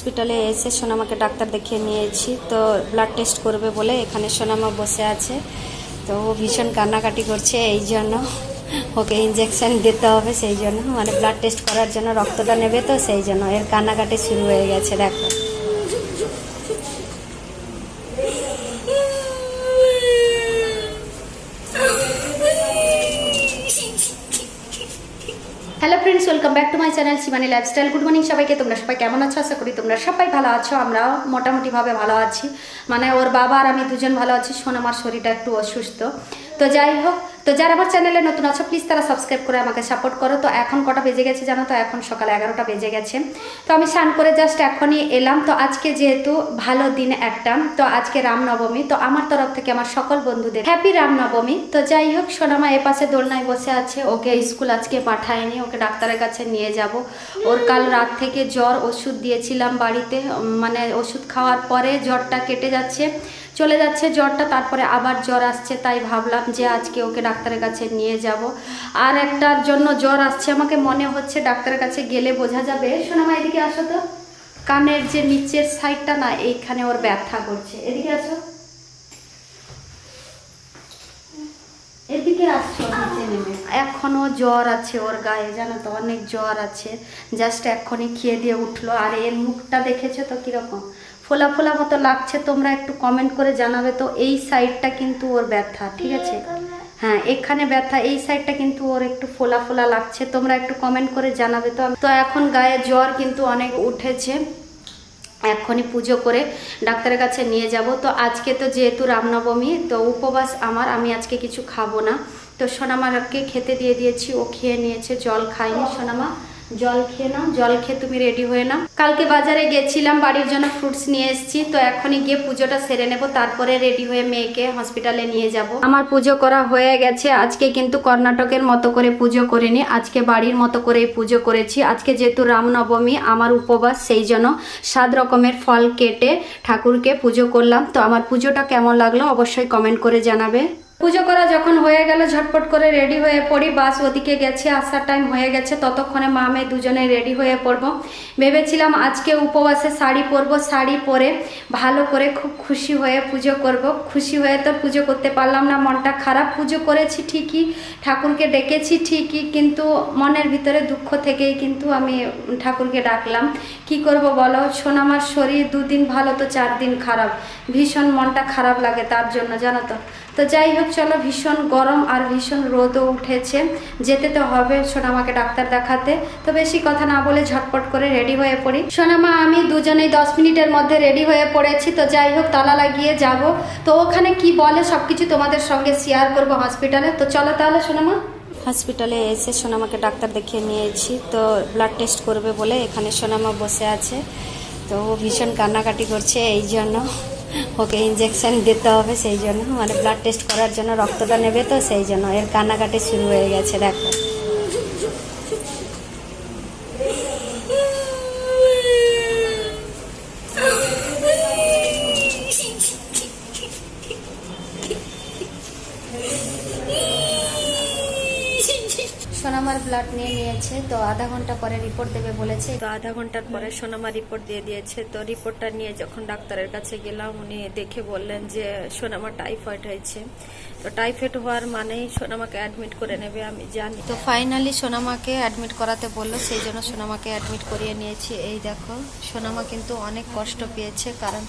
হসপিটালে এসে সোনামাকে ডাক্তার দেখিয়ে নিয়েছি। তো ব্লাড টেস্ট করবে বলে এখানে সোনামা বসে আছে। তো ও ভীষণ কান্নাকাটি করছে, এই জন্য ওকে ইঞ্জেকশন দিতে হবে, সেই জন্য মানে ব্লাড টেস্ট করার জন্য রক্তটা নেবে, তো সেই জন্য এর কান্নাকাটি শুরু হয়ে গেছে। দেখো hello friends, welcome back to my channel Shivani lifestyle. Good morning সবাইকে। তোমরা সবাই কেমন আছো? আশা করি তোমরা সবাই ভালো আছো। আমরাও মোটামুটিভাবে ভালো আছি, মানে ওর বাবা আর আমি দুজন ভালো আছি। সোনামার শরীরটা একটু অসুস্থ। তো যাই হোক, তো যারা আমার চ্যানেলে নতুন আছো প্লিজ তারা সাবস্ক্রাইব করে আমাকে সাপোর্ট করো। তো এখন কটা বেজে গেছে জানো তো? এখন সকাল 11টা বেজে গেছে। তো আমি স্নান করে জাস্ট এখনই এলাম। তো আজকে যেহেতু ভালো দিন একটা, তো আজকে রামনবমী, তো আমার তরফ থেকে আমার সকল বন্ধুদের হ্যাপি রামনবমী। তো যাই হোক, সোনামা এ পাশে দোলনায় বসে আছে। ওকে স্কুল আজকে পাঠায়নি, ওকে ডাক্তারের কাছে নিয়ে যাব। ওর কাল রাত থেকে জ্বর, ওষুধ দিয়েছিলাম বাড়িতে, মানে ওষুধ খাওয়ার পরে জ্বরটা কেটে যাচ্ছে, চলে যাচ্ছে জ্বরটা, তারপরে আবার জ্বর আসছে। তাই ভাবলাম যে আজকে ওকে ডাক্তারের কাছে নিয়ে যাব। আর একটার জন্য জ্বর আসছে আমাকে, মনে হচ্ছে ডাক্তারের কাছে গেলে বোঝা যাবে। সোনামা এদিকে আসো তো, কানের যে নিচের সাইডটা না, এইখানে ওর ব্যথা করছে। এদিকে আসো, এদিকে আসছো, নিচে নেমে। এখনো জ্বর আছে ওর গায়ে, জানো তো, অনেক জ্বর আছে। জাস্ট এখনই খেয়ে দিয়ে উঠলো। আর এর মুখটা দেখেছো তো কিরকম ফোলা ফোলা মতো লাগছে? তোমরা একটু কমেন্ট করে জানাবে তো। এই সাইডটা কিন্তু ওর ব্যথা, ঠিক আছে? হ্যাঁ, এখানে ব্যথা, এই সাইডটা কিন্তু ওর একটু ফোলা ফোলা লাগছে। তোমরা একটু কমেন্ট করে জানাবে তো। তো এখন গায়ে জ্বর কিন্তু অনেক উঠেছে, এখনই পুজো করে ডাক্তারের কাছে নিয়ে যাব। তো আজকে তো যেহেতু রামনবমী, তো উপবাস আমার, আমি আজকে কিছু খাবো না। তো সোনামাকে খেতে দিয়ে দিয়েছি, ও খেয়ে নিয়েছে। জল খাইনি। সোনামা জল খেয়ে নাও, জল খেয়ে তুমি রেডি হয়ে নাও। কালকে বাজারে গেছিলাম, বাড়ির জন্য ফ্রুটস নিয়ে এসেছি। তো এখনই গিয়ে পুজোটা সেরে নেব, তারপরে রেডি হয়ে মেয়েকে হসপিটালে নিয়ে যাব। আমার পুজো করা হয়ে গেছে। আজকে কিন্তু কর্ণাটকের মতো করে পুজো করিনি, আজকে বাড়ির মতো করেই পুজো করেছি। আজকে যেহেতু রামনবমী, আমার উপবাস, সেই জন্য 7 রকমের ফল কেটে ঠাকুরকে পুজো করলাম। তো আমার পুজোটা কেমন লাগলো অবশ্যই কমেন্ট করে জানাবে। পুজো করা যখন হয়ে গেল, ঝটপট করে রেডি হয়ে পড়ি। বাস ওদিকে গেছে, আসার টাইম হয়ে গেছে। ততক্ষণে মা মেয়ে দুজনে রেডি হয়ে পড়বো। ভেবেছিলাম আজকে উপবাসে শাড়ি পরবো, শাড়ি পরে ভালো করে খুব খুশি হয়ে পুজো করব। খুশি হয়ে তো পুজো করতে পারলাম না, মনটা খারাপ। পুজো করেছি ঠিকই, ঠাকুরকে ডেকেছি ঠিকই, কিন্তু মনের ভিতরে দুঃখ থেকেই কিন্তু আমি ঠাকুরকে ডাকলাম। কি করব বলো? সোনামার শরীর 2 দিন ভালো তো 4 দিন খারাপ, ভীষণ মনটা খারাপ লাগে তার জন্য, জানো তো। তো যাই হোক, চলো, ভীষণ গরম আর ভীষণ রোদও উঠেছে, যেতে তো হবে সোনামাকে ডাক্তার দেখাতে। তো বেশি কথা না বলে ঝটপট করে রেডি হয়ে পড়ি। সোনামা আমি দুজনেই 10 মিনিটের মধ্যে রেডি হয়ে পড়েছি। তো যাই হোক, তালা লাগিয়ে যাব। তো ওখানে কি বলে সব কিছু তোমাদের সঙ্গে শেয়ার করব হসপিটালে। তো চলো তাহলে সোনামা। হসপিটালে এসে সোনামাকে ডাক্তার দেখিয়ে নিয়েছি। তো ব্লাড টেস্ট করবে বলে এখানে সোনামা বসে আছে। তো ও ভীষণ কান্নাকাটি করছে, এই জন্য ওকে ইঞ্জেকশন দিতে হবে, সেই জন্য মানে ব্লাড টেস্ট করার জন্য রক্তটা নেবে, তো সেই জন্য এর কান্নাকাটি শুরু হয়ে গেছে। দেখো সোনামার ব্লাড নিয়ে নিয়েছে। তো আধা ঘন্টা পরে রিপোর্ট দেবে বলেছে। তো আধা ঘন্টার পরে সোনামা রিপোর্ট দিয়ে দিয়েছে। তো রিপোর্টটা নিয়ে যখন ডাক্তারের কাছে গেলাম, উনি দেখে বললেন যে সোনামা টাইফয়েড হয়েছে। তো টাইফয়েড হওয়ার মানেই সোনামাকে অ্যাডমিট করে নেবে, আমি জানি। তো ফাইনালি সোনামাকে অ্যাডমিট করাতে বললো, সেই জন্য সোনামাকে অ্যাডমিট করিয়ে নিয়েছি। এই দেখো, সোনামা কিন্তু অনেক কষ্ট পেয়েছে, কারণ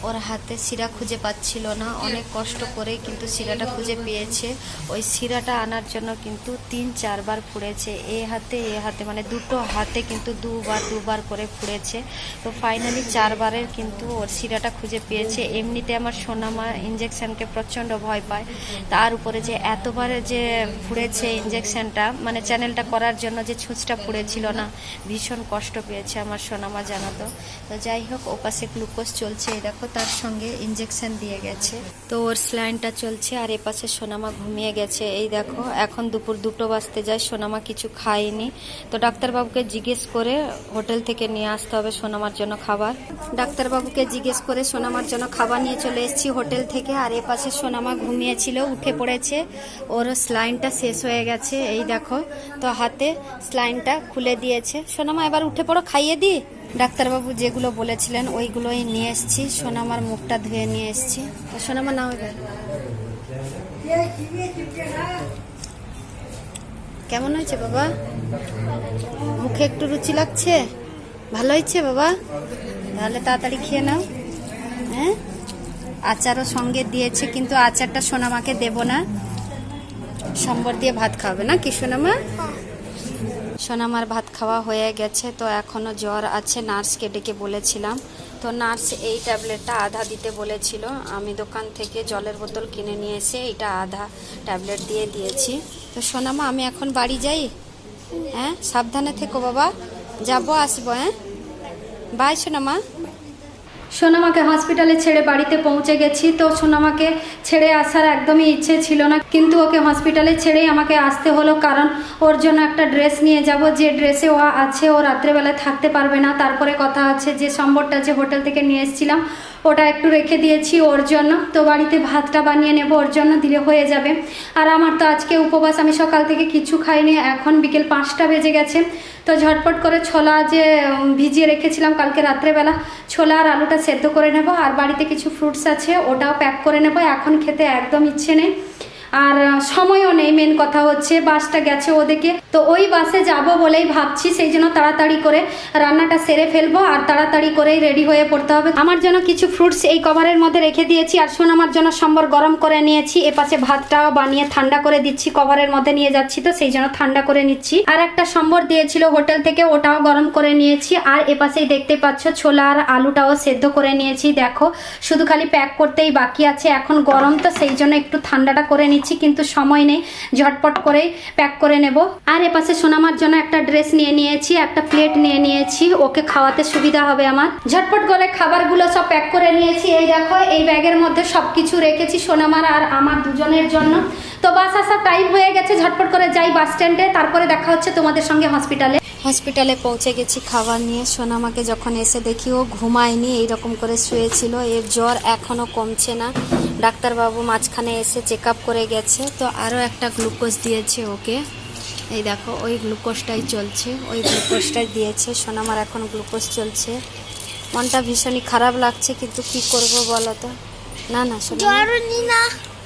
ওর হাতে শিরা খুঁজে পাচ্ছিল না। অনেক কষ্ট করেই কিন্তু শিরাটা খুঁজে পেয়েছে। ওই শিরাটা আনার জন্য কিন্তু 3-4 বার ফুঁড়েছে, এ হাতে মানে দুটো হাতে কিন্তু দুবার করে ফুঁড়েছে। তো ফাইনালি 4 বারের কিন্তু ওর শিরাটা খুঁজে পেয়েছে। এমনিতে আমার সোনামা ইঞ্জেকশনকে প্রচণ্ড ভয় পায়, তার উপরে যে এতবারে যে ফুঁড়েছে ইঞ্জেকশনটা, মানে চ্যানেলটা করার জন্য যে ছুঁচটা ফুঁড়েছিল না, ভীষণ কষ্ট পেয়েছে আমার সোনামা, জানো তো। তো যাই হোক, ওপাশে গ্লুকোজ চলছে, এই দেখো, তার সঙ্গে ইঞ্জেকশন দিয়ে গেছে। তো ওর স্লাইনটা চলছে, আর এপাশে সোনামা ঘুমিয়ে গেছে। এই দেখো, এখন দুপুর 2টো বাজতে যায়, সোনামা কিছু খাইনি। তো ডাক্তারবাবুকে জিজ্ঞেস করে হোটেল থেকে নিয়ে আসতে হবে সোনামার জন্য খাবার। ডাক্তারবাবুকে জিজ্ঞেস করে সোনামার জন্য খাবার নিয়ে চলে এসেছি হোটেল থেকে। আর এ পাশে সোনামা ঘুমিয়েছিল, উঠে পড়েছে, ওর স্লাইনটা শেষ হয়ে গেছে, এই দেখো। তো হাতে স্লাইনটা খুলে দিয়েছে। সোনামা এবার উঠে পড়ো, খাইয়ে দিই। ডাক্তারবাবু যেগুলো বলেছিলেন ওইগুলোই নিয়ে এসেছি। সোনামার মুখটা ধুয়ে নিয়ে এসেছি। সোনামা নাও এবার। কেমন হয়েছে বাবা? মুখে একটু রুচি লাগছে? ভালো হয়েছে বাবা? তাহলে তাড়াতাড়ি খেয়ে নাও। হ্যাঁ, আচারও সঙ্গে দিয়েছে, কিন্তু আচারটা সোনামাকে দেব না, সম্বর দিয়ে ভাত খাবে না কি সোনামা? সোনামার ভাত খাওয়া হয়ে গেছে। তো এখনো জ্বর আছে, নার্সকে ডেকে বলেছিলাম। তো নার্স এই ট্যাবলেটটা আধা দিতে বলেছিল। আমি দোকান থেকে জলের বোতল কিনে নিয়ে এসে এটা আধা ট্যাবলেট দিয়ে দিয়েছি। তো সোনামা আমি এখন বাড়ি যাই? হ্যাঁ, সাবধানে থেকো বাবা, যাবো আসবো। হ্যাঁ, বাই সোনামা। সোনামাকে হসপিটালে ছেড়ে বাড়িতে পৌঁছে গেছি। তো সোনামাকে ছেড়ে আসার একদমই ইচ্ছে ছিল না, কিন্তু ওকে হসপিটালে ছেড়েই আমাকে আসতে হলো, কারণ ওর জন্য একটা ড্রেস নিয়ে যাব। যে ড্রেসে ও আছে ও রাত্রেবেলায় থাকতে পারবে না। তারপরে কথা আছে যে সম্বরটা যে হোটেল থেকে নিয়ে এসেছিলাম ওটা একটু রেখে দিয়েছি ওর জন্য। তো বাড়িতে ভাতটা বানিয়ে নেব, ওর জন্য দিলে হয়ে যাবে। আর আমার তো আজকে উপবাস, আমি সকাল থেকে কিছু খাইনি। এখন বিকেল 5টা বেজে গেছে। তো ঝটপট করে ছোলা যে ভিজিয়ে রেখেছিলাম কালকে রাত্রেবেলা, ছোলা আর আলুটা সেদ্ধ করে নেব। আর বাড়িতে কিছু ফ্রুটস আছে, ওটাও প্যাক করে নেব। এখন খেতে একদম ইচ্ছে নেই, আর সময়ও নেই। মেন কথা হচ্ছে বাসটা গেছে ওদিকে, তো ওই বাসে যাব বলেই ভাবছি। সেই জন্য তাড়াতাড়ি করে রান্নাটা সেরে ফেলবো আর তাড়াতাড়ি করেই রেডি হয়ে পড়তে হবে। আমার জন্য কিছু ফ্রুটস এই কভারের মধ্যে রেখে দিয়েছি, আর সোনামার জন্য সম্বর গরম করে নিয়েছি। এপাশে ভাতটাও বানিয়ে ঠান্ডা করে দিচ্ছি, কভারের মধ্যে নিয়ে যাচ্ছি তো সেই জন্য ঠান্ডা করে নিচ্ছি। আর একটা সম্বর দিয়েছিল হোটেল থেকে, ওটাও গরম করে নিয়েছি। আর এপাশেই দেখতে পাচ্ছ ছোলা আর আলুটাও সেদ্ধ করে নিয়েছি। দেখো, শুধু খালি প্যাক করতেই বাকি আছে। এখন গরম তো সেই জন্য একটু ঠান্ডাটা করে নিচ্ছি, কিন্তু সময় নেই, ঝটপট করেই প্যাক করে নেব। আর এপাশে সোনামার জন্য একটা ড্রেস নিয়ে নিয়েছি, একটা প্লেট নিয়ে নিয়েছি, ওকে খাওয়াতে সুবিধা হবে আমার। ঝটপট করে খাবারগুলো সব প্যাক করে নিয়েছি। এই দেখো, এই ব্যাগের মধ্যে সবকিছু রেখেছি সোনামার আর আমার দুজনের জন্য। তো বাস আসার টাইম হয়ে গেছে, ঝটপট করে যাই বাস স্ট্যান্ডে, তারপরে দেখা হচ্ছে তোমাদের সঙ্গে হসপিটালে পৌঁছে গেছি খাবার নিয়ে। সোনামাকে যখন এসে দেখি ও ঘুমায়নি, এইরকম করে শুয়েছিল। এর জ্বর এখনও কমছে না। ডাক্তারবাবু মাঝখানে এসে চেক আপ করে গেছে। তো আরও একটা গ্লুকোজ দিয়েছে ওকে, এই দেখো ওই গ্লুকোজটাই চলছে, ওই গ্লুকোজটাই দিয়েছে। সোনামার এখন গ্লুকোজ চলছে। মনটা ভীষণই খারাপ লাগছে, কিন্তু কি করব বলো তো? না না সোনা,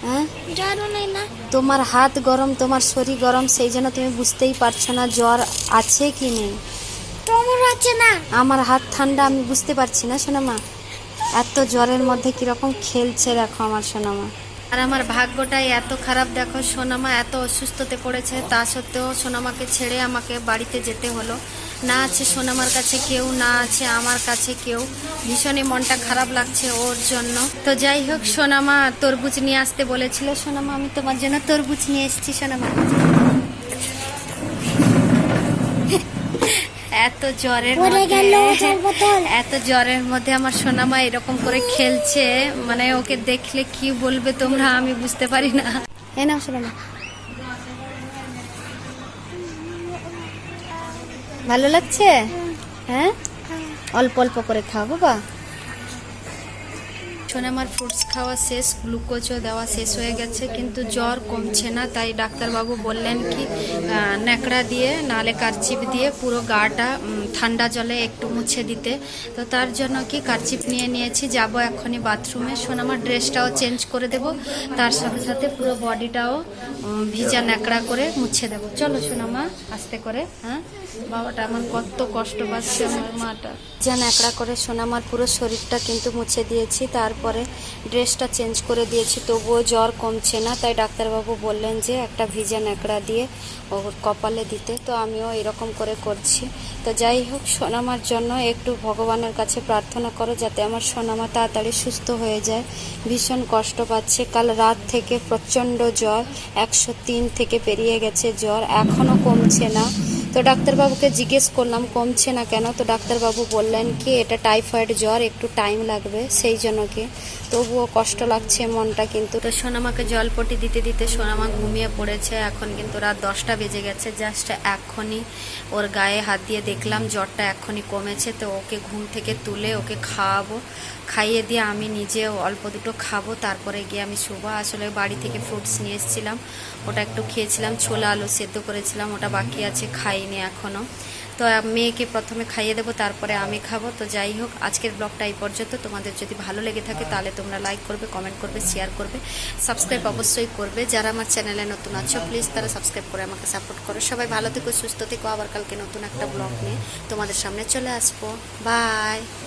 হ্যাঁ তোমার হাত গরম, তোমার শরীর গরম, সেই জন্য তুমি বুঝতেই পারছো না জ্বর আছে কি নেই। তোমার আছে না, আমার হাত ঠান্ডা, আমি বুঝতে পারছি না সোনামা। এত জ্বরের মধ্যে কিরকম খেলছে দেখো আমার সোনামা। আর আমার ভাগ্যটাই এত খারাপ দেখো, সোনামা এত অসুস্থতে পড়েছে, তা সত্ত্বেও সোনামাকে ছেড়ে আমাকে বাড়িতে যেতে হলো। না আছে সোনামার কাছে কেউ, না আছে আমার কাছে কেউ। ভীষণই মনটা খারাপ লাগছে ওর জন্য। তো যাই হোক, সোনামা তরমুজ নিয়ে আসতে বলেছিল। সোনামা, আমি তোমার জন্য তরমুজ নিয়ে এসেছি সোনামা। এত জ্বরের মধ্যে আমার সোনামা এরকম করে খেলছে, মানে ওকে দেখলে কি বলবে তোমরা আমি বুঝতে পারি না। এই নাও সোনামা, ভালো লাগছে? হ্যাঁ, অল্প অল্প করে খাও বাবা। সোনামার ফ্রুটস খাওয়া শেষ, গ্লুকোজও দেওয়া শেষ হয়ে গেছে, কিন্তু জ্বর কমছে না। তাই ডাক্তারবাবু বললেন কি ন্যাকড়া দিয়ে নালে কারচিপ দিয়ে পুরো গাটা ঠান্ডা জলে একটু মুছে দিতে। তো তার জন্য কি কারচিপ নিয়ে নিয়েছি, যাব এখনই বাথরুমে। সোনামার ড্রেসটাও চেঞ্জ করে দেব, তার সাথে সাথে পুরো বডিটাও ভিজা ন্যাকড়া করে মুছে দেবো। চলো সোনামা, আস্তে করে। হ্যাঁ, বাবাটা আমার কত কষ্ট পাচ্ছে, আমার মাটা। ভিজা ন্যাকড়া করে সোনামার পুরো শরীরটা কিন্তু মুছে দিয়েছি, তারপরে ড্রেসটা চেঞ্জ করে দিয়েছি, তবুও জ্বর কমছে না। তাই ডাক্তারবাবু বললেন যে একটা ভিজা ন্যাকড়া দিয়ে ওর কপালে দিতে। তো আমিও এরকম করে করছি। তো যাই হোক, সোনামার জন্য একটু ভগবানের কাছে প্রার্থনা করো যাতে আমার সোনামা তাড়াতাড়ি সুস্থ হয়ে যায়। ভীষণ কষ্ট পাচ্ছে, কাল রাত থেকে প্রচণ্ড জ্বর, 103 থেকে পেরিয়ে গেছে জ্বর, এখনও কমছে না। তো ডাক্তারবাবুকে জিজ্ঞেস করলাম কমছে না কেন, তো ডাক্তারবাবু বললেন কি এটা টাইফয়েড জ্বর, একটু টাইম লাগবে, সেই জন্য কি তবুও কষ্ট লাগছে মনটা। কিন্তু তো সোনামাকে জলপটি দিতে দিতে সোনামা ঘুমিয়ে পড়েছে। এখন কিন্তু রাত 10টা বেজে গেছে। জাস্ট এক্ষুনি ওর গায়ে হাত দিয়ে দেখলাম জ্বরটা এক্ষুনি কমেছে। তো ওকে ঘুম থেকে তুলে ওকে খাওয়াবো, খাইয়ে দিয়ে আমি নিজেও অল্প দুটো খাবো, তারপরে গিয়ে আমি শুবো। আসলে বাড়ি থেকে ফ্রুটস নিয়ে এসেছিলাম, ওটা একটু খেয়েছিলাম, ছোলা আলু সেদ্ধ করেছিলাম, ওটা বাকি আছে, খাইনি এখনও। তো মেয়েকে প্রথমে খাইয়ে দেবো, তারপরে আমি খাবো। তো যাই হোক, আজকের ব্লগটা এই পর্যন্ত। তোমাদের যদি ভালো লেগে থাকে তাহলে তোমরা লাইক করবে, কমেন্ট করবে, শেয়ার করবে, সাবস্ক্রাইব অবশ্যই করবে। যারা আমার চ্যানেলে নতুন আছো প্লিজ তারা সাবস্ক্রাইব করে আমাকে সাপোর্ট করো। সবাই ভালো থেকো, সুস্থ থেকো। আবার কালকে নতুন একটা ব্লগ নিয়ে তোমাদের সামনে চলে আসবো। বাই।